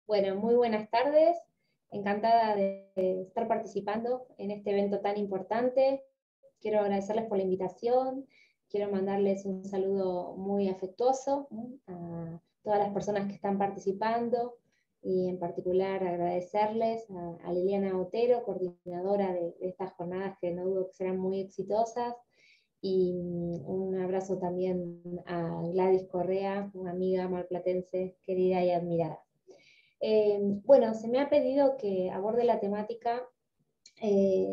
Bueno, muy buenas tardes. Encantada de estar participando en este evento tan importante. Quiero agradecerles por la invitación. Quiero mandarles un saludo muy afectuoso, ¿no?, a todas las personas que están participando y en particular agradecerles a Liliana Otero, coordinadora de estas jornadas que no dudo que serán muy exitosas. Y un abrazo también a Gladys Correa, una amiga marplatense querida y admirada. Bueno, se me ha pedido que aborde la temática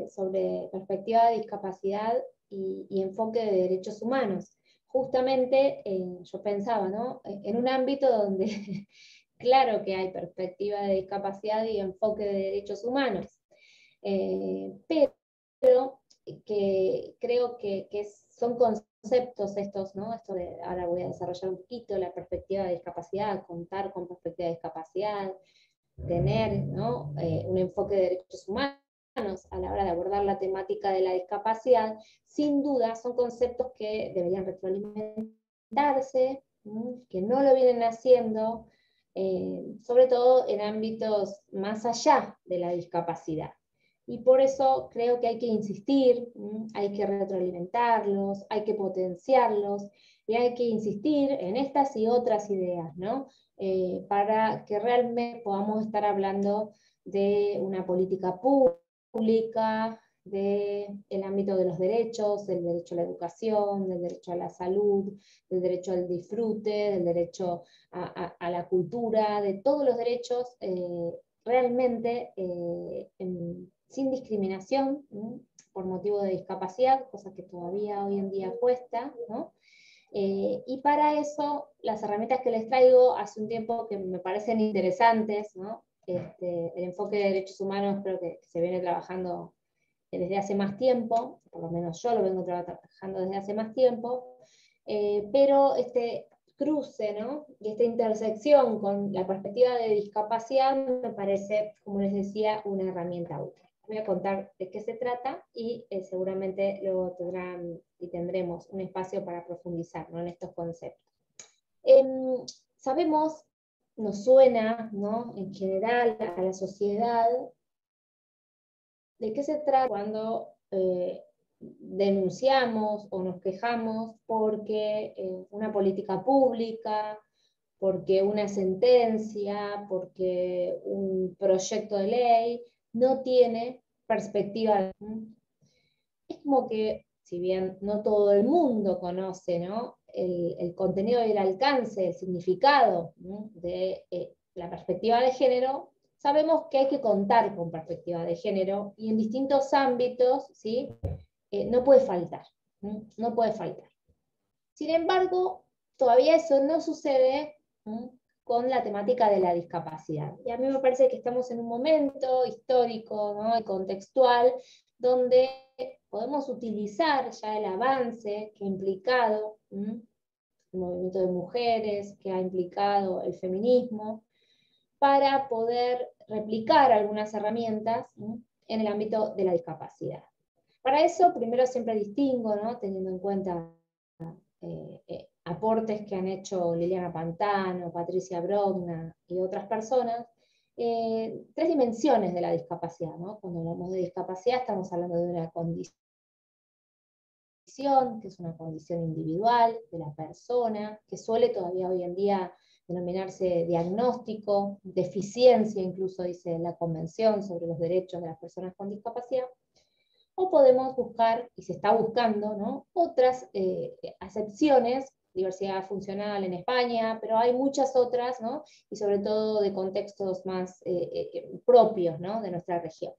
sobre perspectiva de discapacidad y enfoque de derechos humanos. Justamente yo pensaba, ¿no?, en un ámbito donde claro que hay perspectiva de discapacidad y enfoque de derechos humanos, pero que creo que son conceptos estos, ¿no? Esto de, ahora voy a desarrollar un poquito la perspectiva de discapacidad, contar con perspectiva de discapacidad, tener, ¿no?, un enfoque de derechos humanos a la hora de abordar la temática de la discapacidad, sin duda son conceptos que deberían retroalimentarse, que no lo vienen haciendo, sobre todo en ámbitos más allá de la discapacidad. Y por eso creo que hay que insistir, hay que retroalimentarlos, hay que potenciarlos, y hay que insistir en estas y otras ideas, ¿no? Para que realmente podamos estar hablando de una política pública, del ámbito de los derechos, del derecho a la educación, del derecho a la salud, del derecho al disfrute, del derecho a la cultura, de todos los derechos realmente sin discriminación, por motivo de discapacidad, cosa que todavía hoy en día cuesta, ¿no? Y para eso, las herramientas que les traigo hace un tiempo que me parecen interesantes, ¿no? El enfoque de derechos humanos creo que se viene trabajando desde hace más tiempo, por lo menos yo lo vengo trabajando desde hace más tiempo, pero este cruce, ¿no?, y esta intersección con la perspectiva de discapacidad me parece, como les decía, una herramienta útil. Voy a contar de qué se trata y seguramente luego tendremos un espacio para profundizar, ¿no?, en estos conceptos. Sabemos, nos suena, ¿no?, en general a la sociedad, de qué se trata cuando denunciamos o nos quejamos porque una política pública, porque una sentencia, porque un proyecto de ley no tiene perspectiva. Es como que, si bien no todo el mundo conoce, ¿no?, el contenido y el alcance, el significado, ¿no?, de la perspectiva de género, sabemos que hay que contar con perspectiva de género y en distintos ámbitos, ¿sí?, no puede faltar, no puede faltar. Sin embargo, todavía eso no sucede con la temática de la discapacidad. Y a mí me parece que estamos en un momento histórico, ¿no?, y contextual, donde podemos utilizar ya el avance que ha implicado el movimiento de mujeres, que ha implicado el feminismo, para poder replicar algunas herramientas en el ámbito de la discapacidad. Para eso, primero siempre distingo, ¿no?, teniendo en cuenta aportes que han hecho Liliana Pantano, Patricia Brogna y otras personas, tres dimensiones de la discapacidad, ¿no? Cuando hablamos de discapacidad estamos hablando de una condición, que es una condición individual de la persona, que suele todavía hoy en día denominarse diagnóstico, deficiencia, incluso dice la Convención sobre los Derechos de las Personas con Discapacidad. O podemos buscar, y se está buscando, ¿no?, otras acepciones, diversidad funcional en España, pero hay muchas otras, ¿no?, y sobre todo de contextos más propios, ¿no?, de nuestra región.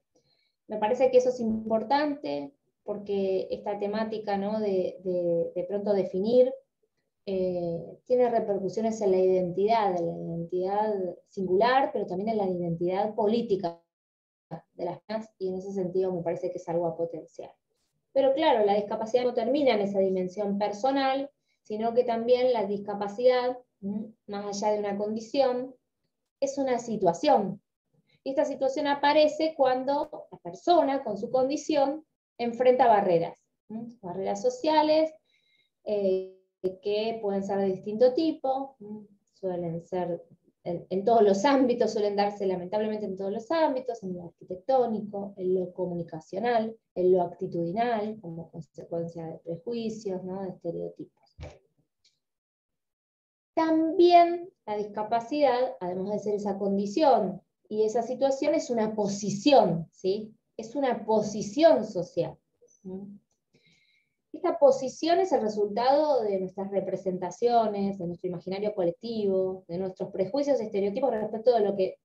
Me parece que eso es importante, porque esta temática, ¿no?, de pronto definir, tiene repercusiones en la identidad singular, pero también en la identidad política de las personas, y en ese sentido me parece que es algo a potenciar. Pero claro, la discapacidad no termina en esa dimensión personal, sino que también la discapacidad, más allá de una condición, es una situación. Y esta situación aparece cuando la persona con su condición enfrenta barreras, barreras sociales, que pueden ser de distinto tipo, suelen ser en todos los ámbitos, suelen darse lamentablemente en todos los ámbitos, en lo arquitectónico, en lo comunicacional, en lo actitudinal, como consecuencia de prejuicios, ¿no? De estereotipos. También la discapacidad, además de ser esa condición y esa situación, es una posición, ¿sí? Es una posición social. Esta posición es el resultado de nuestras representaciones, de nuestro imaginario colectivo, de nuestros prejuicios y estereotipos respecto de lo que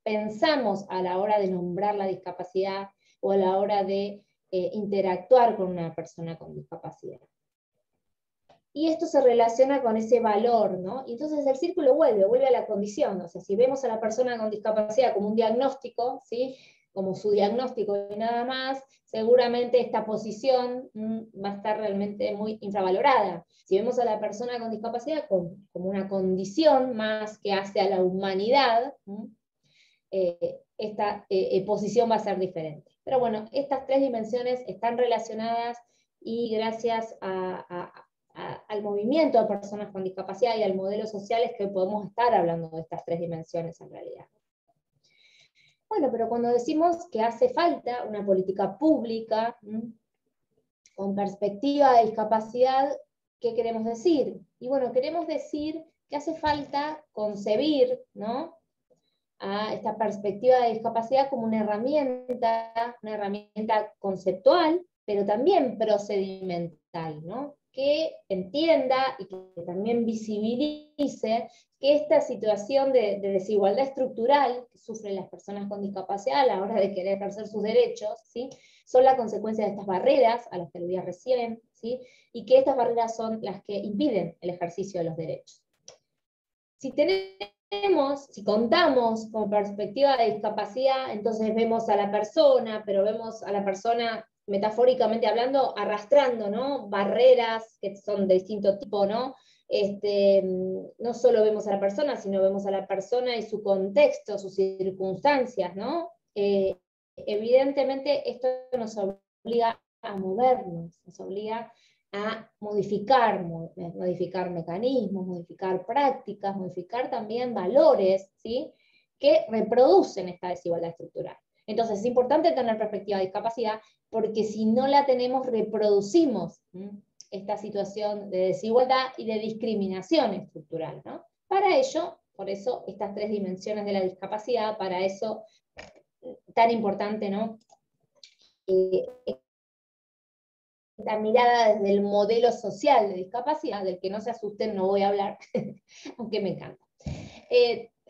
pensamos a la hora de nombrar la discapacidad o a la hora de interactuar con una persona con discapacidad. Y esto se relaciona con ese valor, ¿no? Y entonces el círculo vuelve a la condición. O sea, si vemos a la persona con discapacidad como un diagnóstico, ¿sí? Como su diagnóstico y nada más, seguramente esta posición va a estar realmente muy infravalorada. Si vemos a la persona con discapacidad como una condición más que hace a la humanidad, esta posición va a ser diferente. Pero bueno, estas tres dimensiones están relacionadas y gracias al movimiento de personas con discapacidad y al modelo social es que podemos estar hablando de estas tres dimensiones en realidad. Bueno, pero cuando decimos que hace falta una política pública con perspectiva de discapacidad, ¿qué queremos decir? Y bueno, queremos decir que hace falta concebir, ¿no?, a esta perspectiva de discapacidad como una herramienta conceptual, pero también procedimental, ¿no?, que entienda y que también visibilice que esta situación de desigualdad estructural que sufren las personas con discapacidad a la hora de querer ejercer sus derechos, ¿sí?, son la consecuencia de estas barreras a las que aludía recién, ¿sí?, y que estas barreras son las que impiden el ejercicio de los derechos. Si contamos con perspectiva de discapacidad, entonces vemos a la persona, pero vemos a la persona, metafóricamente hablando, arrastrando, ¿no?, barreras que son de distinto tipo, ¿no? No solo vemos a la persona, sino vemos a la persona y su contexto, sus circunstancias, ¿no? Evidentemente esto nos obliga a movernos, nos obliga a modificar mecanismos, modificar prácticas, modificar también valores, ¿sí?, que reproducen esta desigualdad estructural. Entonces es importante tener perspectiva de discapacidad, porque si no la tenemos, reproducimos esta situación de desigualdad y de discriminación estructural, ¿no? Para ello, por eso estas tres dimensiones de la discapacidad, para eso tan importante, ¿no?, esta mirada desde el modelo social de discapacidad, del que no se asusten, no voy a hablar, aunque me encanta.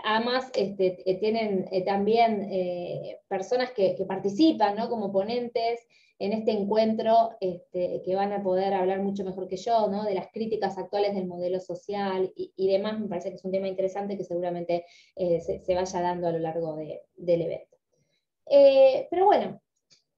Además, tienen también personas que participan, ¿no?, como ponentes en este encuentro, que van a poder hablar mucho mejor que yo, ¿no?, de las críticas actuales del modelo social y demás. Me parece que es un tema interesante que seguramente se vaya dando a lo largo del evento. Pero bueno,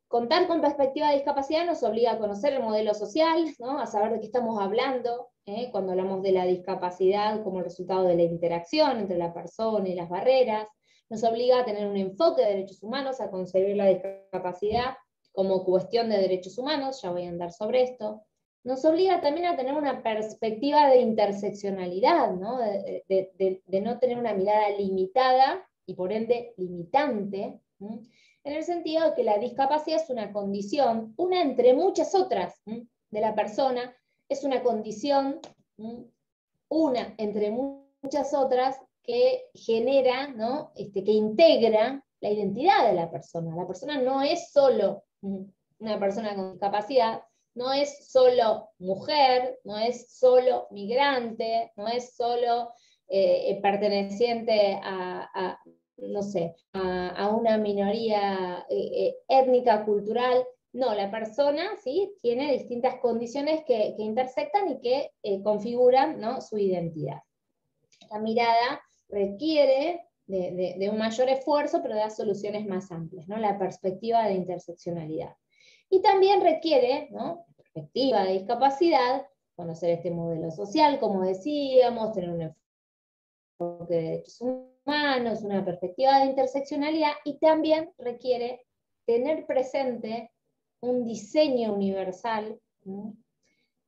contar con perspectiva de discapacidad nos obliga a conocer el modelo social, ¿no?, a saber de qué estamos hablando cuando hablamos de la discapacidad como resultado de la interacción entre la persona y las barreras. Nos obliga a tener un enfoque de derechos humanos, a concebir la discapacidad como cuestión de derechos humanos, ya voy a andar sobre esto. Nos obliga también a tener una perspectiva de interseccionalidad, ¿no?, de no tener una mirada limitada y por ende limitante, en el sentido de que la discapacidad es una condición, una entre muchas otras de la persona, es una condición, una entre muchas otras que genera, ¿no?, que integra la identidad de la persona. La persona no es solo una persona con discapacidad, no es solo mujer, no es solo migrante, no es solo perteneciente no sé, a una minoría étnica, cultural. No, la persona, ¿sí?, tiene distintas condiciones que intersectan y que configuran, ¿no?, su identidad. Esta mirada requiere de un mayor esfuerzo, pero da soluciones más amplias, ¿no?, la perspectiva de interseccionalidad. Y también requiere, ¿no?, perspectiva de discapacidad, conocer este modelo social, como decíamos, tener un enfoque de derechos humanos, una perspectiva de interseccionalidad, y también requiere tener presente un diseño universal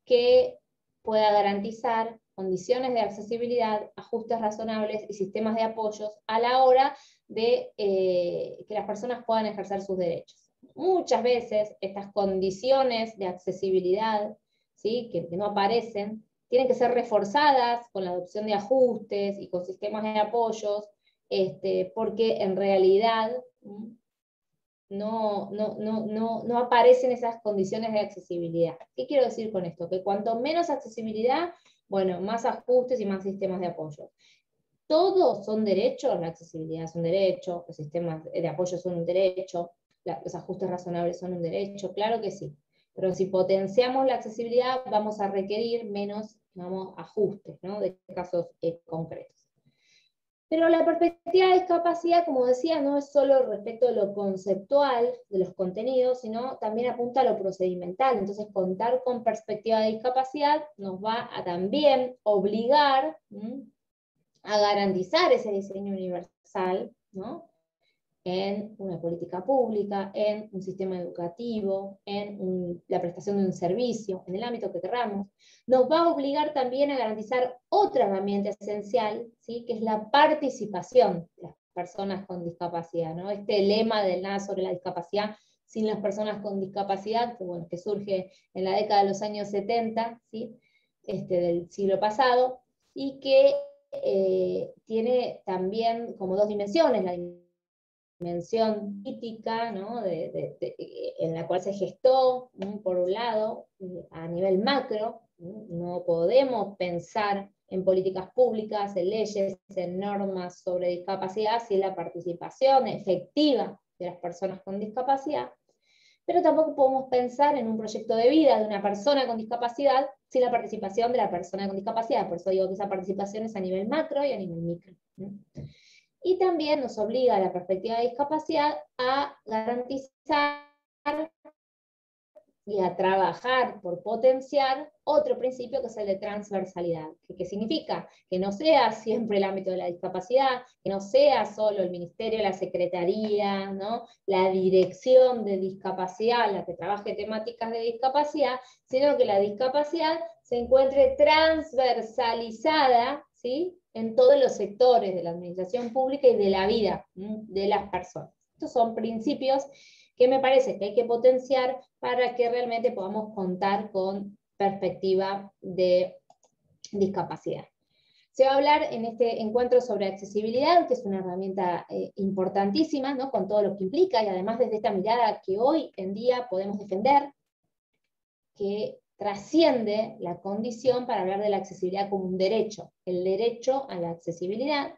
que pueda garantizar condiciones de accesibilidad, ajustes razonables y sistemas de apoyos a la hora de que las personas puedan ejercer sus derechos. Muchas veces estas condiciones de accesibilidad, ¿sí?, que no aparecen, tienen que ser reforzadas con la adopción de ajustes y con sistemas de apoyos, porque en realidad no aparecen esas condiciones de accesibilidad. ¿Qué quiero decir con esto? Que cuanto menos accesibilidad, bueno, más ajustes y más sistemas de apoyo. Todos son derechos, la accesibilidad es un derecho, los sistemas de apoyo son un derecho, los ajustes razonables son un derecho, claro que sí. Pero si potenciamos la accesibilidad, vamos a requerir menos, digamos, ajustes, ¿no?, de casos concretos. Pero la perspectiva de discapacidad, como decía, no es solo respecto de lo conceptual, de los contenidos, sino también apunta a lo procedimental. Entonces, contar con perspectiva de discapacidad nos va a también obligar a garantizar ese diseño universal, ¿no?, en una política pública, en un sistema educativo, en la prestación de un servicio, en el ámbito que queramos. Nos va a obligar también a garantizar otra herramienta esencial, ¿sí?, que es la participación de las personas con discapacidad, ¿no? Este lema del Nada sobre la discapacidad sin las personas con discapacidad, que, bueno, que surge en la década de los años 70, ¿sí?, del siglo pasado, y que tiene también como dos dimensiones: la dimensión política, ¿no?, en la cual se gestó, por un lado, a nivel macro. No podemos pensar en políticas públicas, en leyes, en normas sobre discapacidad sin la participación efectiva de las personas con discapacidad. Pero tampoco podemos pensar en un proyecto de vida de una persona con discapacidad sin la participación de la persona con discapacidad. Por eso digo que esa participación es a nivel macro y a nivel micro. Y también nos obliga a la perspectiva de discapacidad a garantizar y a trabajar por potenciar otro principio, que es el de transversalidad. ¿Qué significa? Que no sea siempre el ámbito de la discapacidad, que no sea solo el ministerio, la secretaría, ¿no?, la dirección de discapacidad la que trabaje temáticas de discapacidad, sino que la discapacidad se encuentre transversalizada, ¿sí?, en todos los sectores de la administración pública y de la vida de las personas. Estos son principios que me parece que hay que potenciar para que realmente podamos contar con perspectiva de discapacidad. Se va a hablar en este encuentro sobre accesibilidad, que es una herramienta importantísima, ¿no?, con todo lo que implica, y además desde esta mirada que hoy en día podemos defender, que trasciende la condición para hablar de la accesibilidad como un derecho, el derecho a la accesibilidad.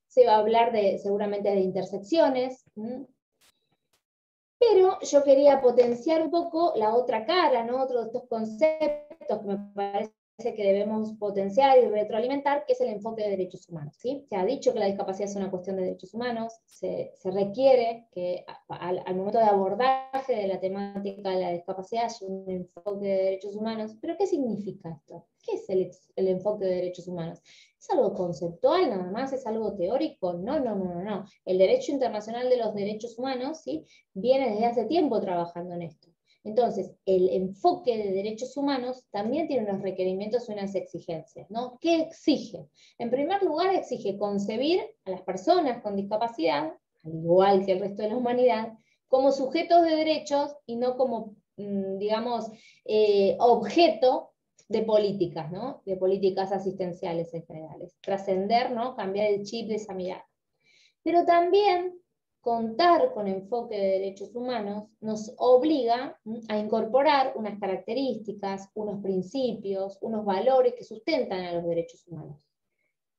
Se va a hablar seguramente de intersecciones, pero yo quería potenciar un poco la otra cara, ¿no?, otro de estos conceptos que me parece que debemos potenciar y retroalimentar, que es el enfoque de derechos humanos, ¿sí? Se ha dicho que la discapacidad es una cuestión de derechos humanos, se requiere que al momento de abordaje de la temática de la discapacidad haya un enfoque de derechos humanos. ¿Pero qué significa esto? ¿Qué es el enfoque de derechos humanos? ¿Es algo conceptual nada más? ¿Es algo teórico? No. El derecho internacional de los derechos humanos, ¿sí?, viene desde hace tiempo trabajando en esto. Entonces, el enfoque de derechos humanos también tiene unos requerimientos y unas exigencias, ¿no? ¿Qué exige? En primer lugar, exige concebir a las personas con discapacidad, al igual que el resto de la humanidad, como sujetos de derechos y no como, digamos, objeto de políticas, ¿no?, de políticas asistenciales en general. Trascender, ¿no?, cambiar el chip de esa mirada. Pero también contar con enfoque de derechos humanos nos obliga a incorporar unas características, unos principios, unos valores que sustentan a los derechos humanos.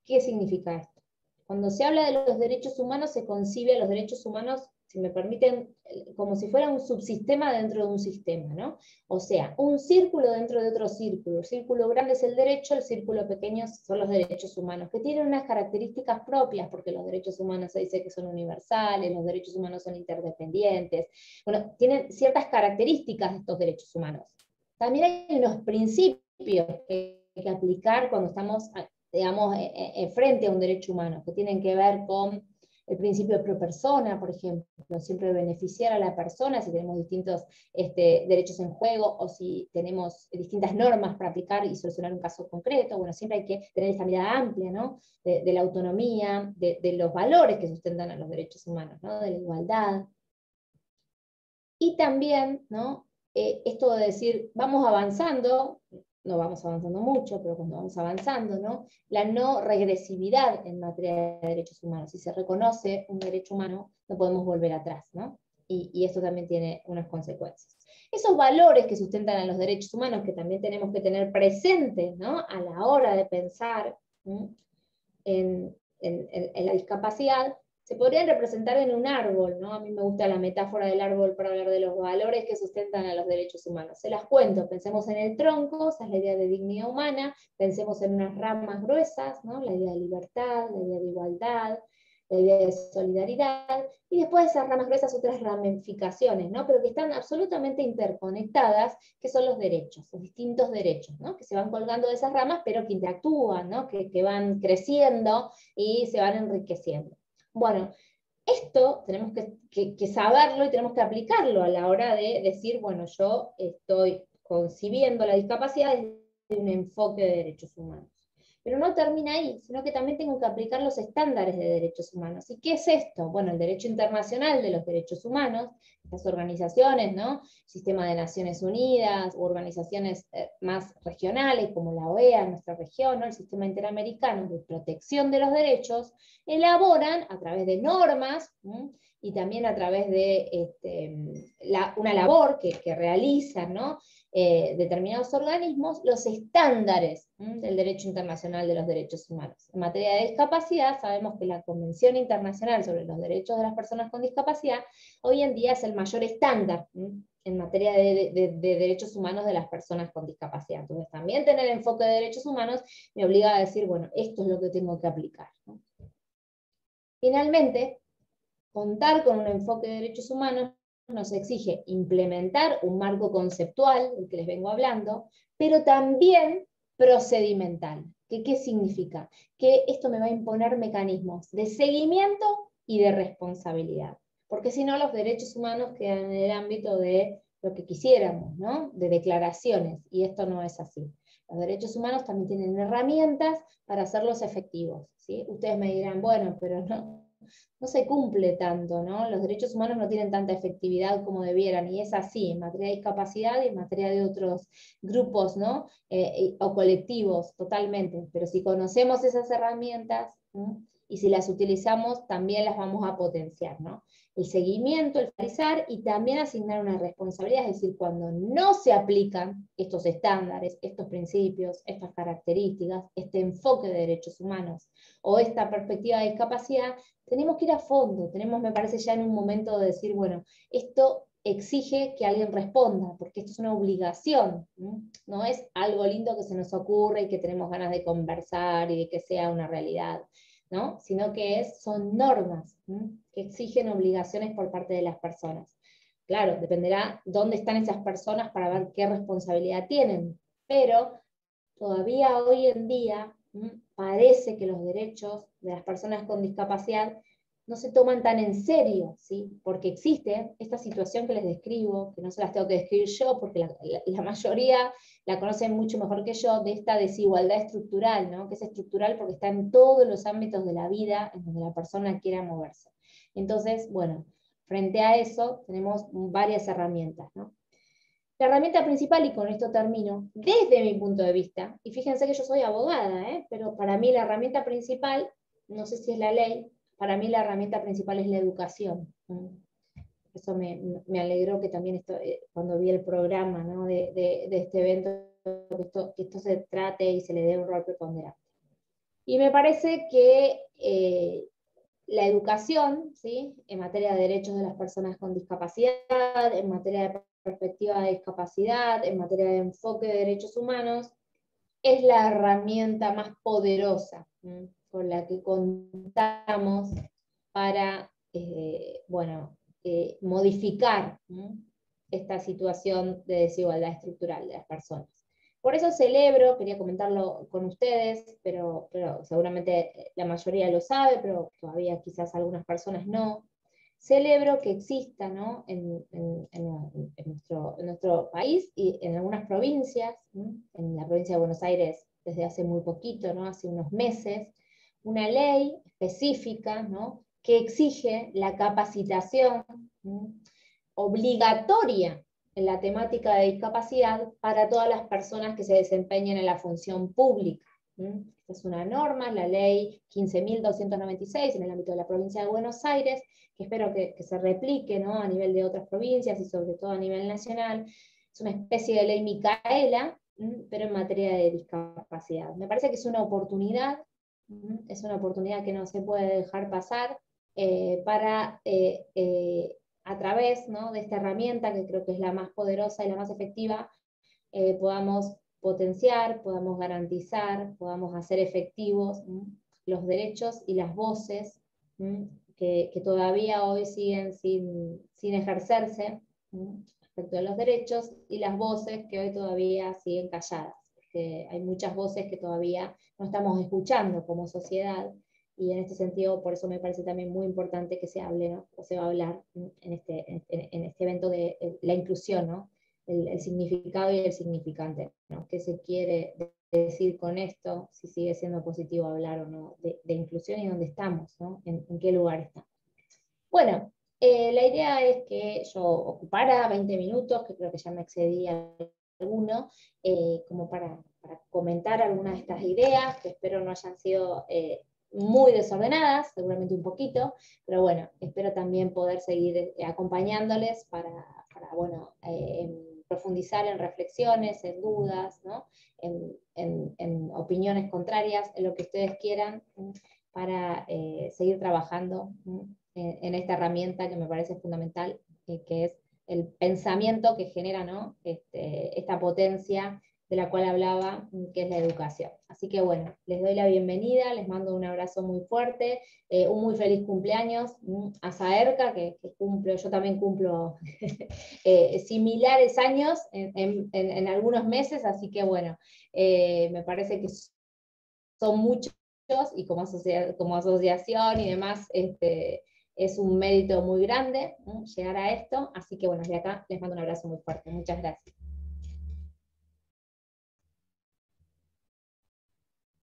¿Qué significa esto? Cuando se habla de los derechos humanos, se concibe a los derechos humanos, si me permiten, como si fuera un subsistema dentro de un sistema, ¿no? O sea, un círculo dentro de otro círculo. El círculo grande es el derecho, el círculo pequeño son los derechos humanos, que tienen unas características propias, porque los derechos humanos se dice que son universales, los derechos humanos son interdependientes. Bueno, tienen ciertas características de estos derechos humanos. También hay unos principios que hay que aplicar cuando estamos, digamos, frente a un derecho humano, que tienen que ver con El principio de pro persona, por ejemplo, siempre beneficiar a la persona si tenemos distintos derechos en juego o si tenemos distintas normas para aplicar y solucionar un caso concreto. Bueno, siempre hay que tener esta mirada amplia, ¿no? De la autonomía, de los valores que sustentan a los derechos humanos, ¿no? De la igualdad. Y también, ¿no? Esto de decir, vamos avanzando, no vamos avanzando mucho, pero cuando vamos avanzando, ¿no? La no regresividad en materia de derechos humanos. Si se reconoce un derecho humano, no podemos volver atrás, ¿no? Y esto también tiene unas consecuencias. Esos valores que sustentan a los derechos humanos, que también tenemos que tener presentes, ¿no? A la hora de pensar en la discapacidad, se podrían representar en un árbol, ¿no? A mí me gusta la metáfora del árbol para hablar de los valores que sustentan a los derechos humanos. Se las cuento, pensemos en el tronco, esa es la idea de dignidad humana, pensemos en unas ramas gruesas, ¿no? La idea de libertad, la idea de igualdad, la idea de solidaridad, y después de esas ramas gruesas otras ramificaciones, ¿no? Pero que están absolutamente interconectadas, que son los derechos, los distintos derechos, ¿no? Que se van colgando de esas ramas, pero que interactúan, ¿no? Que van creciendo y se van enriqueciendo. Bueno, esto tenemos que saberlo y tenemos que aplicarlo a la hora de decir, bueno, yo estoy concibiendo la discapacidad desde un enfoque de derechos humanos. Pero no termina ahí, sino que también tengo que aplicar los estándares de derechos humanos. ¿Y qué es esto? Bueno, el derecho internacional de los derechos humanos, estas organizaciones, ¿no? Sistema de Naciones Unidas, u organizaciones más regionales, como la OEA en nuestra región, ¿no? El Sistema Interamericano de Protección de los Derechos, elaboran a través de normas, y también a través de una labor que realizan, ¿no? Determinados organismos, los estándares del derecho internacional de los derechos humanos. En materia de discapacidad, sabemos que la Convención Internacional sobre los Derechos de las Personas con Discapacidad hoy en día es el mayor estándar en materia de derechos humanos de las personas con discapacidad. Entonces, también tener el enfoque de derechos humanos me obliga a decir, bueno, esto es lo que tengo que aplicar, ¿no? Finalmente, contar con un enfoque de derechos humanos nos exige implementar un marco conceptual, del que les vengo hablando, pero también procedimental. ¿Qué significa? Que esto me va a imponer mecanismos de seguimiento y de responsabilidad. Porque si no, los derechos humanos quedan en el ámbito de lo que quisiéramos, ¿no? De declaraciones, y esto no es así. Los derechos humanos también tienen herramientas para hacerlos efectivos, ¿sí? Ustedes me dirán, bueno, pero no se cumple tanto, ¿no? Los derechos humanos no tienen tanta efectividad como debieran, y es así, en materia de discapacidad y en materia de otros grupos, ¿no? O colectivos, totalmente. Pero si conocemos esas herramientas, ¿no? Y si las utilizamos, también las vamos a potenciar, ¿no? El seguimiento, el fiscalizar y también asignar una responsabilidad, es decir, cuando no se aplican estos estándares, estos principios, estas características, este enfoque de derechos humanos o esta perspectiva de discapacidad, tenemos que ir a fondo, tenemos, me parece, ya en un momento de decir, bueno, esto exige que alguien responda, porque esto es una obligación, no es algo lindo que se nos ocurre y que tenemos ganas de conversar y de que sea una realidad, ¿no? Sino que son normas que exigen obligaciones por parte de las personas. Claro, dependerá dónde están esas personas para ver qué responsabilidad tienen, pero todavía hoy en día parece que los derechos de las personas con discapacidad no se toman tan en serio, ¿sí? Porque existe esta situación que les describo, que no se las tengo que describir yo, porque la mayoría la conocen mucho mejor que yo, de esta desigualdad estructural, ¿no? Que es estructural porque está en todos los ámbitos de la vida en donde la persona quiera moverse. Entonces, bueno, frente a eso tenemos varias herramientas, ¿no? La herramienta principal, y con esto termino, desde mi punto de vista, y fíjense que yo soy abogada, pero para mí la herramienta principal, no sé si es la ley, para mí la herramienta principal es la educación. Eso me alegró que también cuando vi el programa, ¿no? de este evento, que esto se trate y se le dé un rol preponderante. Y me parece que la educación, ¿sí? En materia de derechos de las personas con discapacidad, en materia de perspectiva de discapacidad, en materia de enfoque de derechos humanos, es la herramienta más poderosa con la que contamos para modificar esta situación de desigualdad estructural de las personas. Por eso celebro, quería comentarlo con ustedes, pero seguramente la mayoría lo sabe, pero todavía quizás algunas personas no. Celebro que exista, ¿no? En nuestro país y en algunas provincias, ¿no? En la provincia de Buenos Aires desde hace muy poquito, ¿no? Hace unos meses, una ley específica, ¿no? Que exige la capacitación, ¿no? Obligatoria en la temática de discapacidad para todas las personas que se desempeñen en la función pública. Esta es una norma, la ley 15.296 en el ámbito de la provincia de Buenos Aires, que espero que se replique, ¿no? A nivel de otras provincias y sobre todo a nivel nacional. Es una especie de ley Micaela, pero en materia de discapacidad. Me parece que es una oportunidad que no se puede dejar pasar para a través, ¿no? De esta herramienta, que creo que es la más poderosa y la más efectiva, podamos potenciar, podamos garantizar, podamos hacer efectivos los derechos y las voces que todavía hoy siguen sin ejercerse respecto a los derechos, y las voces que hoy todavía siguen calladas, porque hay muchas voces que todavía no estamos escuchando como sociedad. Y en este sentido, por eso me parece también muy importante que se hable, ¿no? O se va a hablar en este evento de la inclusión, ¿no? El significado y el significante, ¿no? ¿Qué se quiere decir con esto? Si sigue siendo positivo hablar o no de inclusión y dónde estamos, ¿no? En qué lugar estamos. Bueno, la idea es que yo ocupara 20 minutos, que creo que ya me excedí alguno, como para comentar algunas de estas ideas, que espero no hayan sido muy desordenadas, seguramente un poquito, pero bueno, espero también poder seguir acompañándoles bueno, profundizar en reflexiones, en dudas, ¿no? En opiniones contrarias, en lo que ustedes quieran, para seguir trabajando en esta herramienta que me parece fundamental, que es el pensamiento que genera, ¿no? Esta potencia de la cual hablaba, que es la educación. Así que bueno, les doy la bienvenida, les mando un abrazo muy fuerte, un muy feliz cumpleaños a Saerka, que cumplo, yo también cumplo similares años en algunos meses, así que bueno, me parece que son muchos, y como asociación y demás, es un mérito muy grande, ¿no? Llegar a esto, así que bueno, desde acá les mando un abrazo muy fuerte. Muchas gracias.